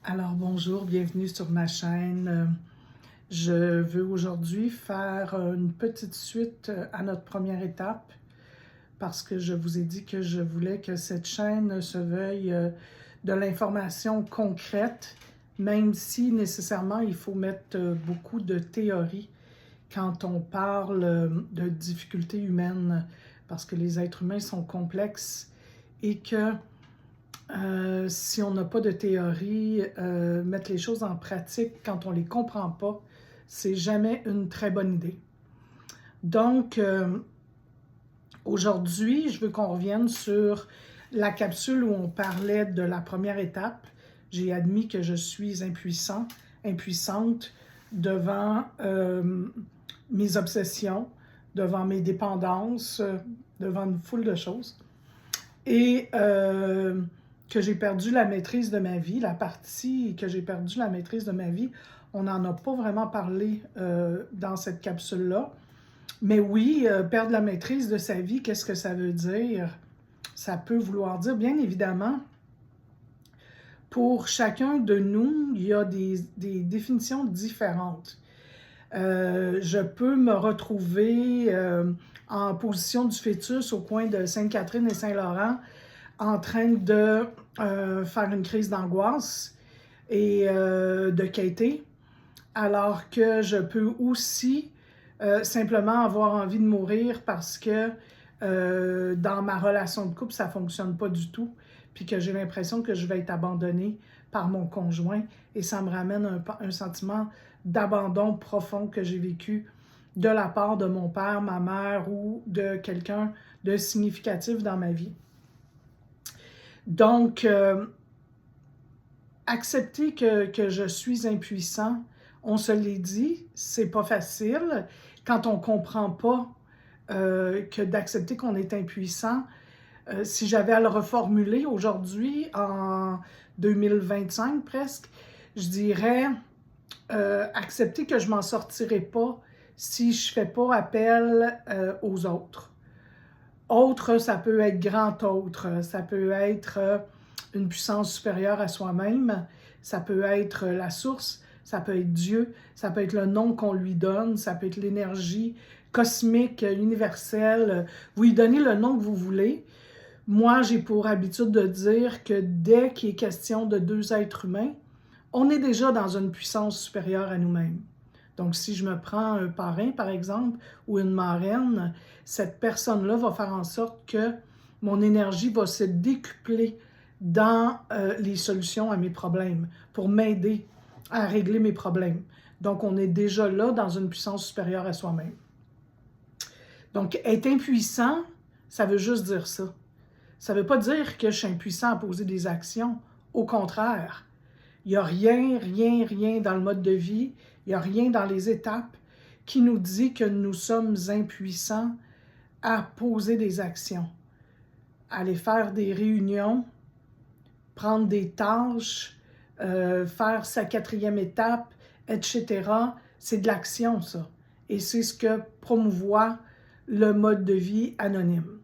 Alors bonjour, bienvenue sur ma chaîne. Je veux aujourd'hui faire une petite suite à notre première étape parce que je vous ai dit que je voulais que cette chaîne se veuille de l'information concrète, même si nécessairement il faut mettre beaucoup de théorie quand on parle de difficultés humaines, parce que les êtres humains sont complexes et que si on n'a pas de théorie, mettre les choses en pratique quand on ne les comprend pas, c'est jamais une très bonne idée. Donc, aujourd'hui, je veux qu'on revienne sur la capsule où on parlait de la première étape. J'ai admis que je suis impuissante devant mes obsessions, devant mes dépendances, devant une foule de choses. Et que j'ai perdu la maîtrise de ma vie, la partie que j'ai perdu la maîtrise de ma vie, on n'en a pas vraiment parlé dans cette capsule-là. Mais oui, perdre la maîtrise de sa vie, qu'est-ce que ça veut dire? Ça peut vouloir dire, bien évidemment, pour chacun de nous, il y a des définitions différentes. Je peux me retrouver en position du fœtus au coin de Sainte-Catherine et Saint-Laurent en train de faire une crise d'angoisse et de quêter, alors que je peux aussi simplement avoir envie de mourir parce que dans ma relation de couple, ça ne fonctionne pas du tout, puis que j'ai l'impression que je vais être abandonnée par mon conjoint et ça me ramène un sentiment d'abandon profond que j'ai vécu de la part de mon père, ma mère ou de quelqu'un de significatif dans ma vie. Donc, accepter que je suis impuissant, on se l'est dit, c'est pas facile quand on comprend pas que d'accepter qu'on est impuissant. Si j'avais à le reformuler aujourd'hui, en 2025 presque, je dirais accepter que je m'en sortirai pas si je fais pas appel aux autres. Autre, ça peut être grand autre, ça peut être une puissance supérieure à soi-même, ça peut être la source, ça peut être Dieu, ça peut être le nom qu'on lui donne, ça peut être l'énergie cosmique, universelle. Vous lui donnez le nom que vous voulez. Moi, j'ai pour habitude de dire que dès qu'il est question de deux êtres humains, on est déjà dans une puissance supérieure à nous-mêmes. Donc, si je me prends un parrain, par exemple, ou une marraine, cette personne-là va faire en sorte que mon énergie va se décupler dans les solutions à mes problèmes, pour m'aider à régler mes problèmes. Donc, on est déjà là dans une puissance supérieure à soi-même. Donc, être impuissant, ça veut juste dire ça. Ça ne veut pas dire que je suis impuissant à poser des actions. Au contraire, il n'y a rien dans le mode de vie, il n'y a rien dans les étapes qui nous dit que nous sommes impuissants à poser des actions, aller faire des réunions, prendre des tâches, faire sa quatrième étape, etc. C'est de l'action, ça. Et c'est ce que promouvoit le mode de vie anonyme.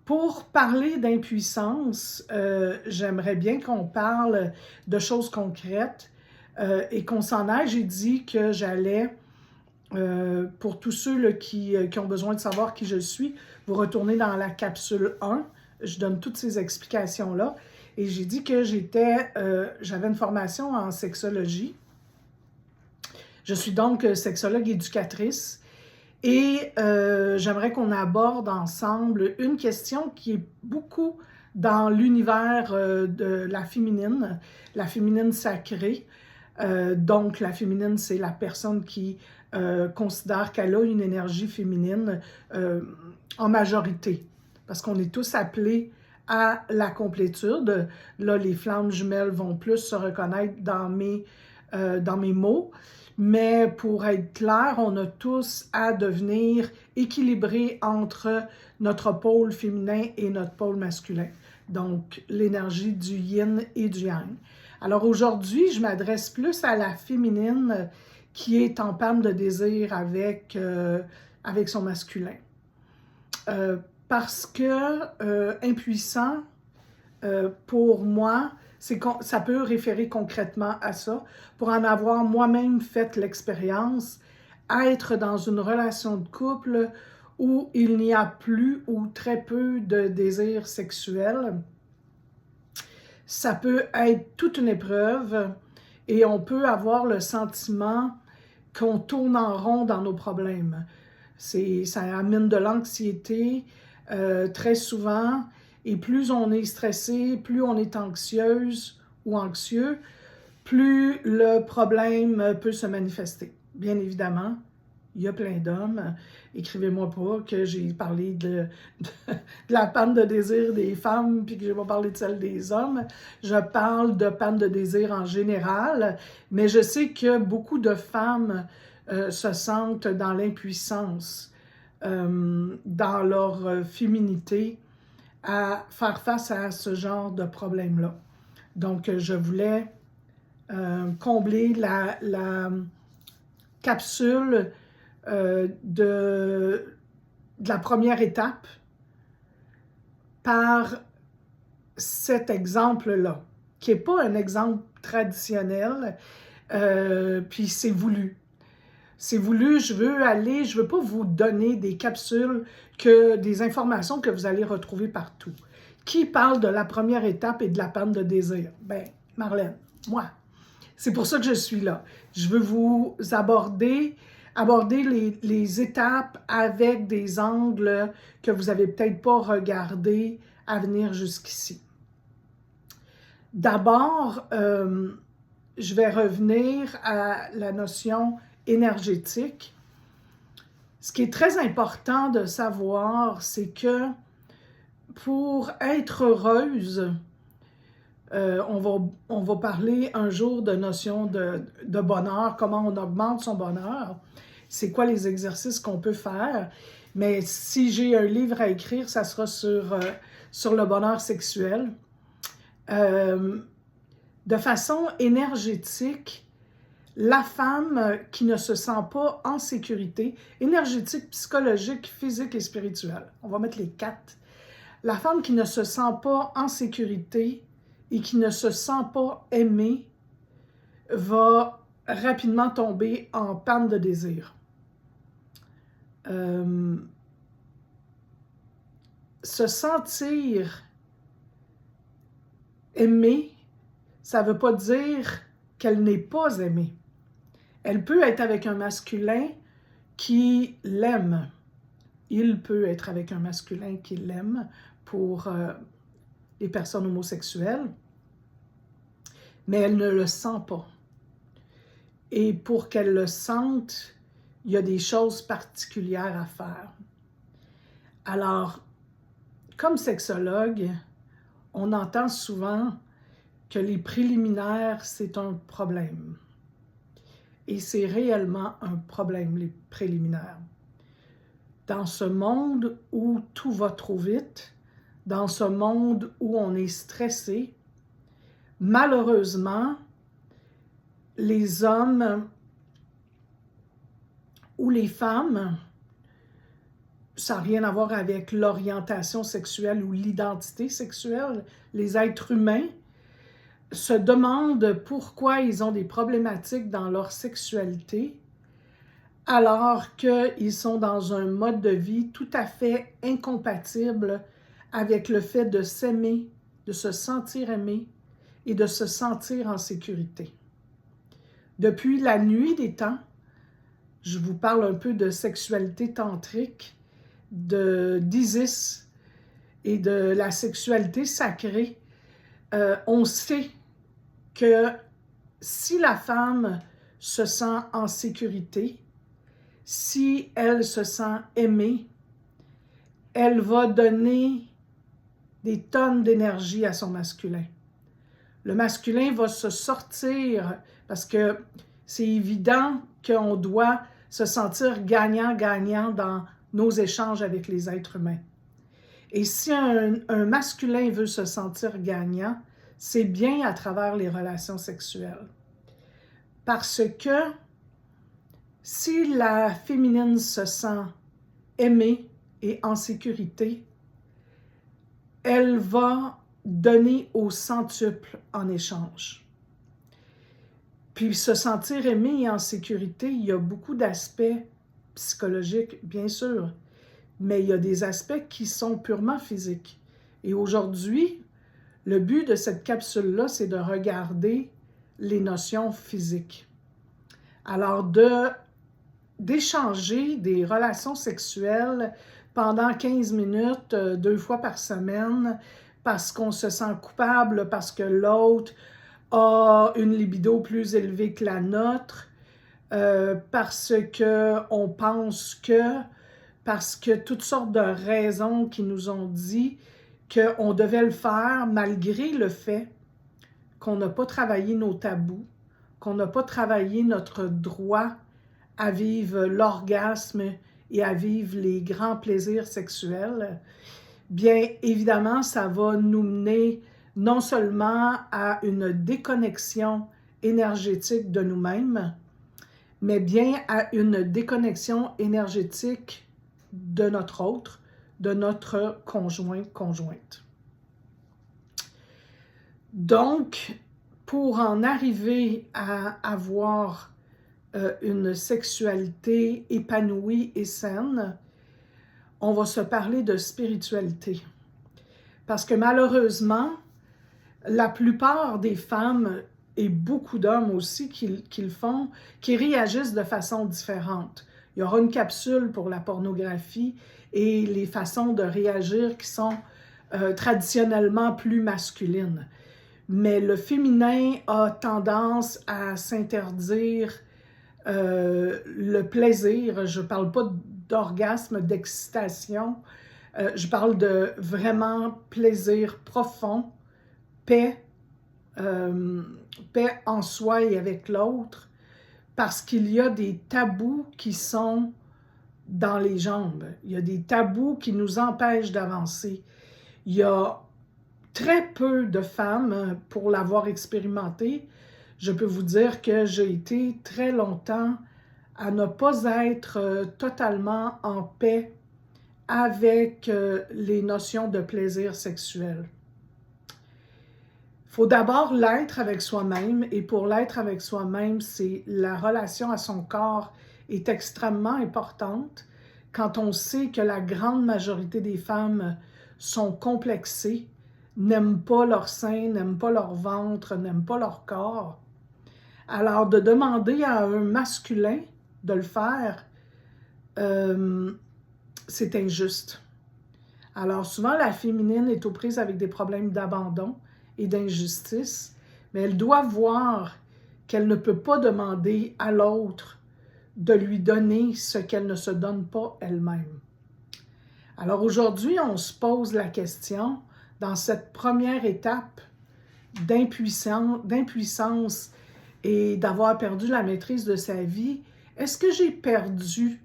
Pour parler d'impuissance, j'aimerais bien qu'on parle de choses concrètes et qu'on s'en aille. J'ai dit que j'allais, pour tous ceux là, qui ont besoin de savoir qui je suis, vous retourner dans la capsule 1. Je donne toutes ces explications-là. Et j'ai dit que j'avais une formation en sexologie. Je suis donc sexologue éducatrice. Et j'aimerais qu'on aborde ensemble une question qui est beaucoup dans l'univers de la féminine sacrée. Donc, la féminine, c'est la personne qui considère qu'elle a une énergie féminine en majorité. Parce qu'on est tous appelés à la complétude. Là, les flammes jumelles vont plus se reconnaître dans mes mots. Mais pour être clair, on a tous à devenir équilibrés entre notre pôle féminin et notre pôle masculin. Donc, l'énergie du yin et du yang. Alors aujourd'hui, je m'adresse plus à la féminine qui est en panne de désir avec son masculin. Parce que impuissant, pour moi, Ça peut référer concrètement à ça. Pour en avoir moi-même fait l'expérience, être dans une relation de couple où il n'y a plus ou très peu de désir sexuel, ça peut être toute une épreuve et on peut avoir le sentiment qu'on tourne en rond dans nos problèmes. Ça amène de l'anxiété très souvent, et plus on est stressé, plus on est anxieuse ou anxieux, plus le problème peut se manifester. Bien évidemment, il y a plein d'hommes, écrivez-moi pas que j'ai parlé de la panne de désir des femmes puis que je vais pas parler de celle des hommes. Je parle de panne de désir en général, mais je sais que beaucoup de femmes se sentent dans l'impuissance, dans leur féminité, à faire face à ce genre de problème-là. Donc, je voulais combler la capsule de la première étape par cet exemple-là, qui n'est pas un exemple traditionnel, puis c'est voulu. C'est voulu, je veux pas vous donner des capsules, des informations que vous allez retrouver partout. Qui parle de la première étape et de la panne de désir? Ben, Marlène, moi. C'est pour ça que je suis là. Je veux vous aborder les étapes avec des angles que vous n'avez peut-être pas regardés à venir jusqu'ici. D'abord, je vais revenir à la notion énergétique. Ce qui est très important de savoir, c'est que pour être heureuse, on va parler un jour de notion de bonheur, comment on augmente son bonheur, c'est quoi les exercices qu'on peut faire. Mais si j'ai un livre à écrire, ça sera sur le bonheur sexuel. De façon énergétique, la femme qui ne se sent pas en sécurité, énergétique, psychologique, physique et spirituelle, on va mettre les 4. La femme qui ne se sent pas en sécurité et qui ne se sent pas aimée va rapidement tomber en panne de désir. Se sentir aimée, ça ne veut pas dire qu'elle n'est pas aimée. Elle peut être avec un masculin qui l'aime. Il peut être avec un masculin qui l'aime pour les personnes homosexuelles, mais elle ne le sent pas. Et pour qu'elle le sente, il y a des choses particulières à faire. Alors, comme sexologue, on entend souvent que les préliminaires, c'est un problème. Et c'est réellement un problème, les préliminaires. Dans ce monde où tout va trop vite, dans ce monde où on est stressé, malheureusement, les hommes ou les femmes, ça n'a rien à voir avec l'orientation sexuelle ou l'identité sexuelle, les êtres humains se demandent pourquoi ils ont des problématiques dans leur sexualité alors qu'ils sont dans un mode de vie tout à fait incompatible avec le fait de s'aimer, de se sentir aimé et de se sentir en sécurité. Depuis la nuit des temps, je vous parle un peu de sexualité tantrique, d'Isis et de la sexualité sacrée. On sait que si la femme se sent en sécurité, si elle se sent aimée, elle va donner des tonnes d'énergie à son masculin. Le masculin va se sortir parce que c'est évident qu'on doit se sentir gagnant-gagnant dans nos échanges avec les êtres humains. Et si un masculin veut se sentir gagnant, c'est bien à travers les relations sexuelles. Parce que si la féminine se sent aimée et en sécurité, elle va donner au centuple en échange. Puis se sentir aimé et en sécurité, il y a beaucoup d'aspects psychologiques, bien sûr, mais il y a des aspects qui sont purement physiques. Et aujourd'hui, le but de cette capsule-là, c'est de regarder les notions physiques. Alors, d'échanger des relations sexuelles pendant 15 minutes, 2 fois par semaine, parce qu'on se sent coupable, parce que l'autre a une libido plus élevée que la nôtre, parce que toutes sortes de raisons qui nous ont dit qu'on devait le faire malgré le fait qu'on n'a pas travaillé nos tabous, qu'on n'a pas travaillé notre droit à vivre l'orgasme et à vivre les grands plaisirs sexuels, bien évidemment, ça va nous mener non seulement à une déconnexion énergétique de nous-mêmes, mais bien à une déconnexion énergétique de notre autre, de notre conjoint, conjointe. Donc, pour en arriver à avoir une sexualité épanouie et saine, on va se parler de spiritualité. Parce que malheureusement, la plupart des femmes et beaucoup d'hommes aussi qui le font, qui réagissent de façon différente. Il y aura une capsule pour la pornographie et les façons de réagir qui sont traditionnellement plus masculines. Mais le féminin a tendance à s'interdire le plaisir. Je ne parle pas d'orgasme, d'excitation. Je parle de vraiment plaisir profond, paix en soi et avec l'autre, parce qu'il y a des tabous qui sont dans les jambes. Il y a des tabous qui nous empêchent d'avancer. Il y a très peu de femmes, pour l'avoir expérimenté, je peux vous dire que j'ai été très longtemps à ne pas être totalement en paix avec les notions de plaisir sexuel. Il faut d'abord l'être avec soi-même, et pour l'être avec soi-même, c'est la relation à son corps est extrêmement importante quand on sait que la grande majorité des femmes sont complexées, n'aiment pas leur sein, n'aiment pas leur ventre, n'aiment pas leur corps. Alors, de demander à un masculin de le faire, c'est injuste. Alors, souvent, la féminine est aux prises avec des problèmes d'abandon et d'injustice, mais elle doit voir qu'elle ne peut pas demander à l'autre de lui donner ce qu'elle ne se donne pas elle-même. Alors aujourd'hui, on se pose la question, dans cette première étape d'impuissance et d'avoir perdu la maîtrise de sa vie, est-ce que j'ai perdu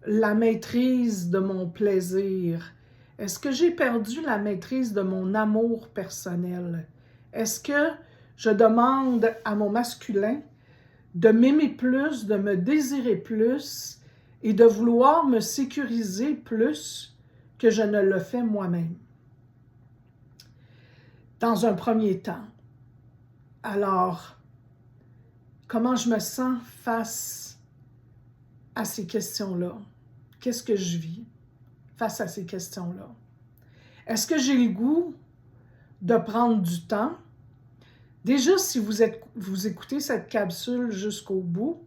la maîtrise de mon plaisir? Est-ce que j'ai perdu la maîtrise de mon amour personnel? Est-ce que je demande à mon masculin de m'aimer plus, de me désirer plus et de vouloir me sécuriser plus que je ne le fais moi-même? Dans un premier temps. Alors, comment je me sens face à ces questions-là? Qu'est-ce que je vis face à ces questions-là? Est-ce que j'ai le goût de prendre du temps? Déjà, si vous écoutez cette capsule jusqu'au bout,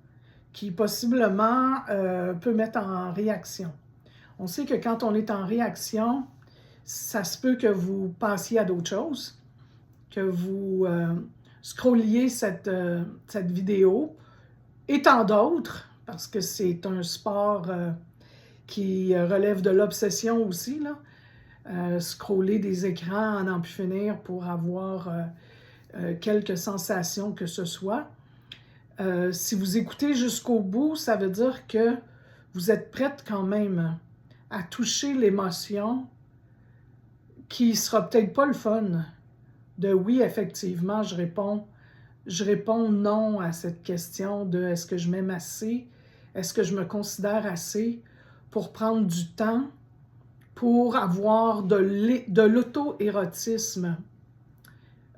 qui possiblement peut mettre en réaction. On sait que quand on est en réaction, ça se peut que vous passiez à d'autres choses, que vous scrolliez cette vidéo, et tant d'autres, parce que c'est un sport qui relève de l'obsession aussi, là. Scroller des écrans à n'en plus finir pour avoir quelques sensations que ce soit. Si vous écoutez jusqu'au bout, ça veut dire que vous êtes prête quand même à toucher l'émotion qui sera peut-être pas le fun de oui, effectivement, je réponds non à cette question de est-ce que je m'aime assez, est-ce que je me considère assez pour prendre du temps pour avoir de l'auto-érotisme,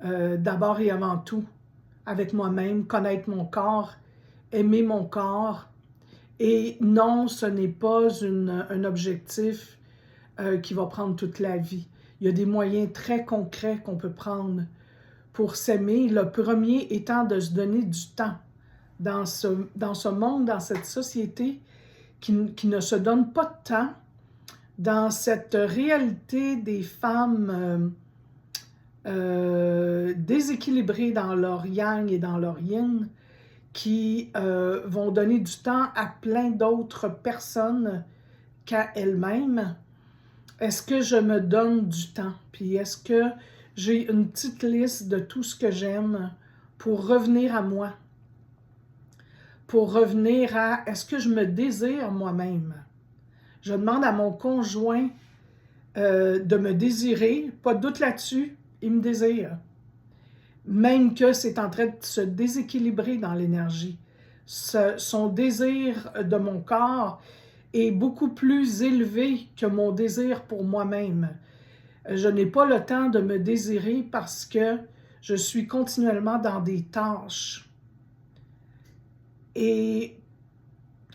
d'abord et avant tout, avec moi-même, connaître mon corps, aimer mon corps. Et non, ce n'est pas un objectif qui va prendre toute la vie. Il y a des moyens très concrets qu'on peut prendre pour s'aimer. Le premier étant de se donner du temps dans ce monde, dans cette société qui ne se donne pas de temps, dans cette réalité des femmes déséquilibrées dans leur yang et dans leur yin, qui vont donner du temps à plein d'autres personnes qu'à elles-mêmes. Est-ce que je me donne du temps? Puis est-ce que j'ai une petite liste de tout ce que j'aime pour revenir à moi? Pour revenir à est-ce que je me désire moi-même? Je demande à mon conjoint de me désirer, pas de doute là-dessus, il me désire. Même que c'est en train de se déséquilibrer dans l'énergie. Son désir de mon corps est beaucoup plus élevé que mon désir pour moi-même. Je n'ai pas le temps de me désirer parce que je suis continuellement dans des tâches. Et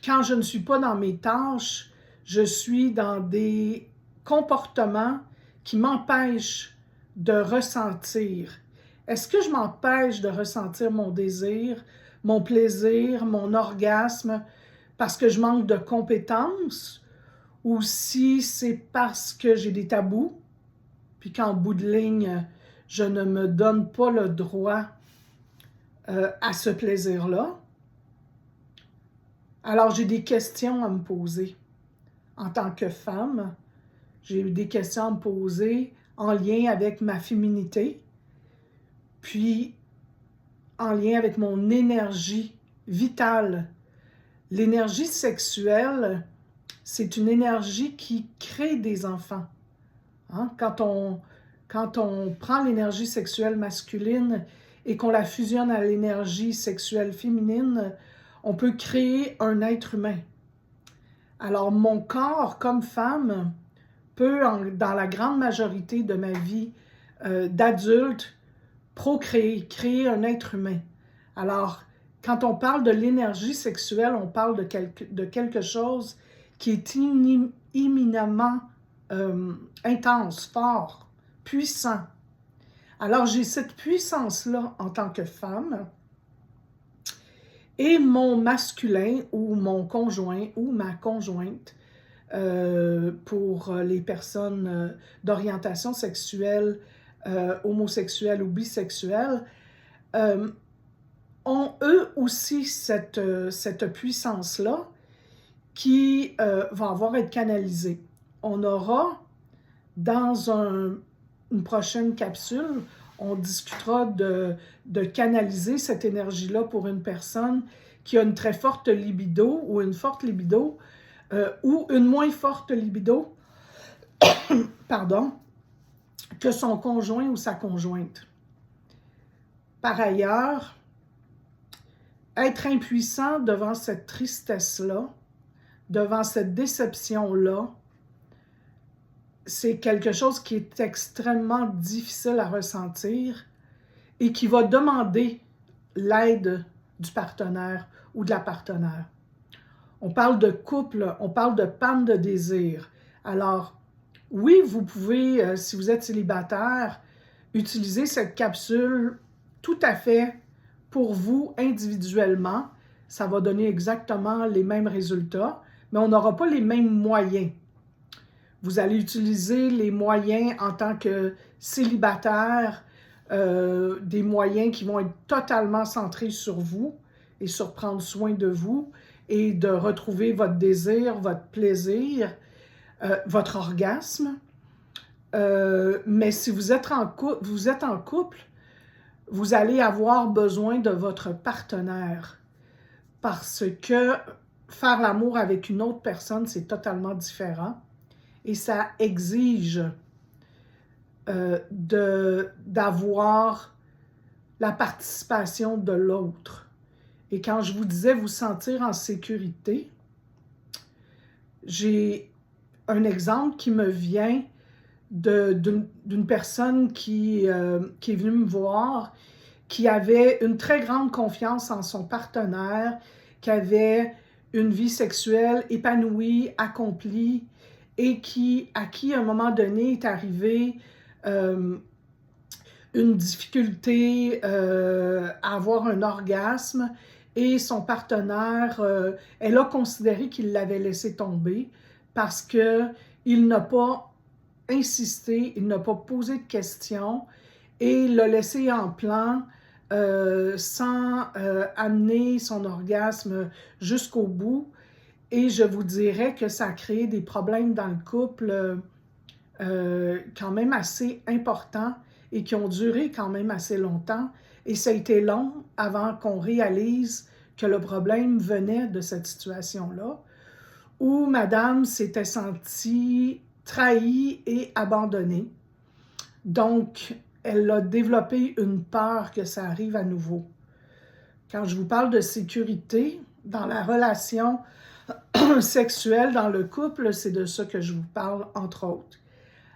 quand je ne suis pas dans mes tâches, je suis dans des comportements qui m'empêchent de ressentir. Est-ce que je m'empêche de ressentir mon désir, mon plaisir, mon orgasme parce que je manque de compétences ou si c'est parce que j'ai des tabous, puis qu'en bout de ligne, je ne me donne pas le droit à ce plaisir-là? Alors, j'ai des questions à me poser en tant que femme. J'ai eu des questions à me poser en lien avec ma féminité, puis en lien avec mon énergie vitale. L'énergie sexuelle, c'est une énergie qui crée des enfants. Hein? Quand on prend l'énergie sexuelle masculine et qu'on la fusionne à l'énergie sexuelle féminine, on peut créer un être humain. Alors, mon corps, comme femme, peut, dans la grande majorité de ma vie d'adulte, procréer, créer un être humain. Alors, quand on parle de l'énergie sexuelle, on parle de quelque chose qui est éminemment intense, fort, puissant. Alors, j'ai cette puissance-là en tant que femme et mon masculin ou mon conjoint ou ma conjointe pour les personnes d'orientation sexuelle, homosexuelle ou bisexuelle, ont eux aussi cette puissance-là qui va avoir à être canalisée. On aura, dans une prochaine capsule, on discutera de canaliser cette énergie-là pour une personne qui a une très forte libido ou une forte libido ou une moins forte libido, pardon, que son conjoint ou sa conjointe. Par ailleurs, être impuissant devant cette tristesse-là, devant cette déception-là, c'est quelque chose qui est extrêmement difficile à ressentir et qui va demander l'aide du partenaire ou de la partenaire. On parle de couple, on parle de panne de désir. Alors, oui, vous pouvez, si vous êtes célibataire, utiliser cette capsule tout à fait pour vous individuellement. Ça va donner exactement les mêmes résultats, mais on n'aura pas les mêmes moyens. Vous allez utiliser les moyens en tant que célibataire, des moyens qui vont être totalement centrés sur vous et sur prendre soin de vous et de retrouver votre désir, votre plaisir, votre orgasme. Mais si vous êtes en couple, vous allez avoir besoin de votre partenaire parce que faire l'amour avec une autre personne, c'est totalement différent. Et ça exige d'avoir la participation de l'autre. Et quand je vous disais vous sentir en sécurité, j'ai un exemple qui me vient d'une personne qui est venue me voir, qui avait une très grande confiance en son partenaire, qui avait une vie sexuelle épanouie, accomplie, et à qui, à un moment donné, est arrivé une difficulté à avoir un orgasme, et son partenaire, elle a considéré qu'il l'avait laissé tomber parce qu'il n'a pas insisté, il n'a pas posé de questions et l'a laissé en plan sans amener son orgasme jusqu'au bout. Et je vous dirais que ça a créé des problèmes dans le couple quand même assez importants et qui ont duré quand même assez longtemps. Et ça a été long avant qu'on réalise que le problème venait de cette situation-là, où madame s'était sentie trahie et abandonnée. Donc, elle a développé une peur que ça arrive à nouveau. Quand je vous parle de sécurité dans la relation sexuelle, dans le couple, c'est de ça que je vous parle, entre autres.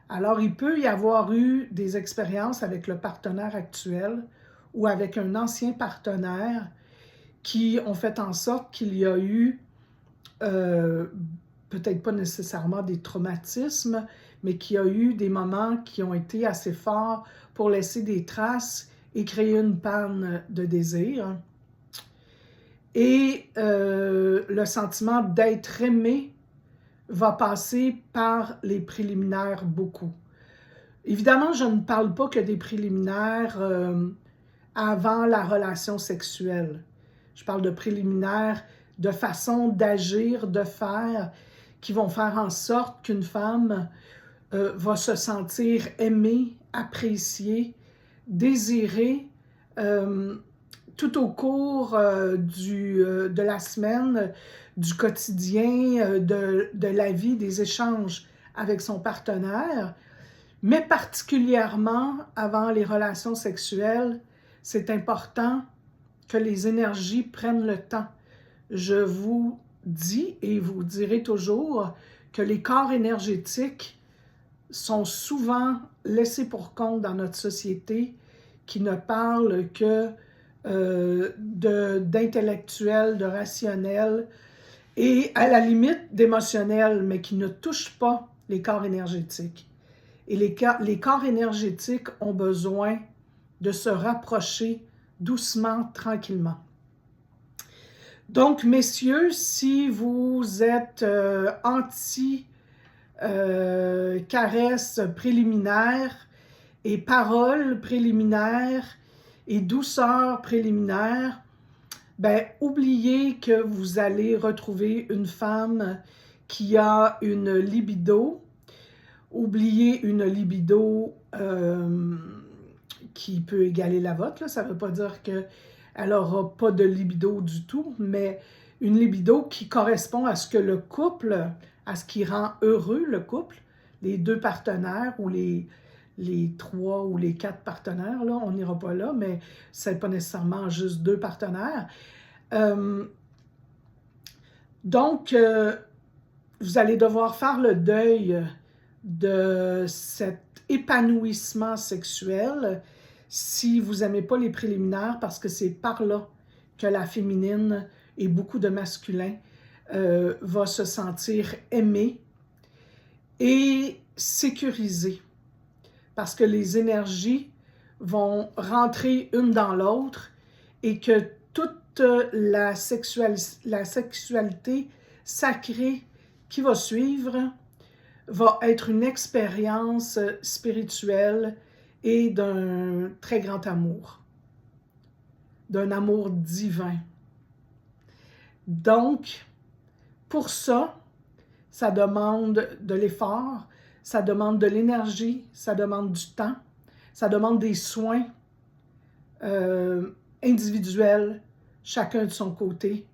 Alors, il peut y avoir eu des expériences avec le partenaire actuel ou avec un ancien partenaire qui ont fait en sorte qu'il y a eu, peut-être pas nécessairement des traumatismes, mais qu'il y a eu des moments qui ont été assez forts pour laisser des traces et créer une panne de désir. Et le sentiment d'être aimé va passer par les préliminaires beaucoup. Évidemment, je ne parle pas que des préliminaires avant la relation sexuelle. Je parle de préliminaires, de façon d'agir, de faire, qui vont faire en sorte qu'une femme va se sentir aimée, appréciée, désirée tout au cours de la semaine, du quotidien, de la vie, des échanges avec son partenaire, mais particulièrement avant les relations sexuelles, c'est important que les énergies prennent le temps. Je vous dis et vous direz toujours que les corps énergétiques sont souvent laissés pour compte dans notre société, qui ne parlent que d'intellectuel, de rationnel et à la limite d'émotionnel, mais qui ne touchent pas les corps énergétiques. Et les corps énergétiques ont besoin de se rapprocher doucement, tranquillement. Donc, messieurs, si vous êtes anti-caresses préliminaires et paroles préliminaires et douceur préliminaire, ben, oubliez que vous allez retrouver une femme qui a une libido. Oubliez une libido qui peut égaler la vôtre. Là. Ça ne veut pas dire qu'elle n'aura pas de libido du tout, mais une libido qui correspond à ce que le couple, à ce qui rend heureux le couple, les deux partenaires ou les 3 ou les 4 partenaires, là, on n'ira pas là, mais ce n'est pas nécessairement juste 2 partenaires. Donc, vous allez devoir faire le deuil de cet épanouissement sexuel si vous n'aimez pas les préliminaires, parce que c'est par là que la féminine et beaucoup de masculins va se sentir aimé et sécurisé, parce que les énergies vont rentrer une dans l'autre et que toute la sexualité sacrée qui va suivre va être une expérience spirituelle et d'un très grand amour, d'un amour divin. Donc, pour ça, ça demande de l'effort, ça demande de l'énergie, ça demande du temps, ça demande des soins individuels, chacun de son côté,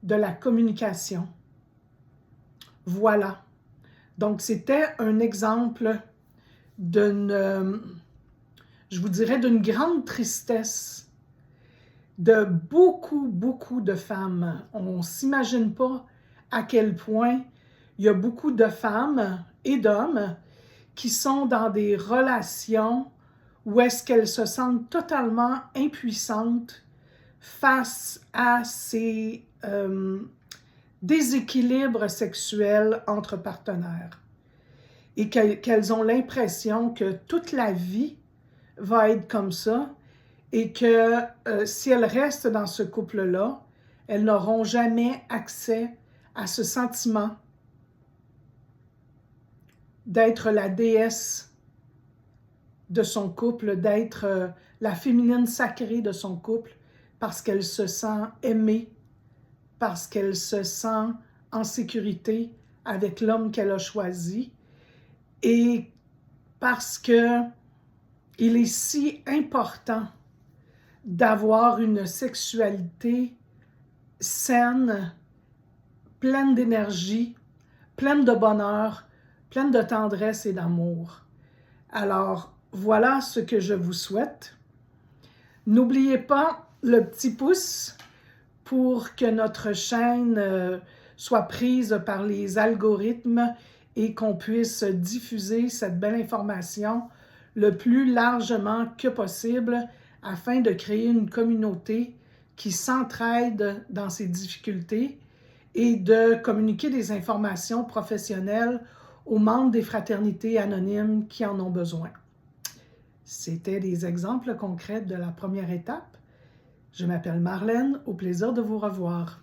de la communication. Voilà. Donc, c'était un exemple d'une, je vous dirais, d'une grande tristesse de beaucoup, beaucoup de femmes. On ne s'imagine pas à quel point il y a beaucoup de femmes et d'hommes qui sont dans des relations où est-ce qu'elles se sentent totalement impuissantes face à ces déséquilibres sexuels entre partenaires et qu'elles ont l'impression que toute la vie va être comme ça et que si elles restent dans ce couple-là, elles n'auront jamais accès à ce sentiment d'être la déesse de son couple, d'être la féminine sacrée de son couple, parce qu'elle se sent aimée, parce qu'elle se sent en sécurité avec l'homme qu'elle a choisi, et parce que il est si important d'avoir une sexualité saine, pleine d'énergie, pleine de bonheur, pleine de tendresse et d'amour. Alors, voilà ce que je vous souhaite. N'oubliez pas le petit pouce pour que notre chaîne soit prise par les algorithmes et qu'on puisse diffuser cette belle information le plus largement que possible afin de créer une communauté qui s'entraide dans ses difficultés et de communiquer des informations professionnelles aux membres des fraternités anonymes qui en ont besoin. C'était des exemples concrets de la première étape. Je m'appelle Marlène, au plaisir de vous revoir.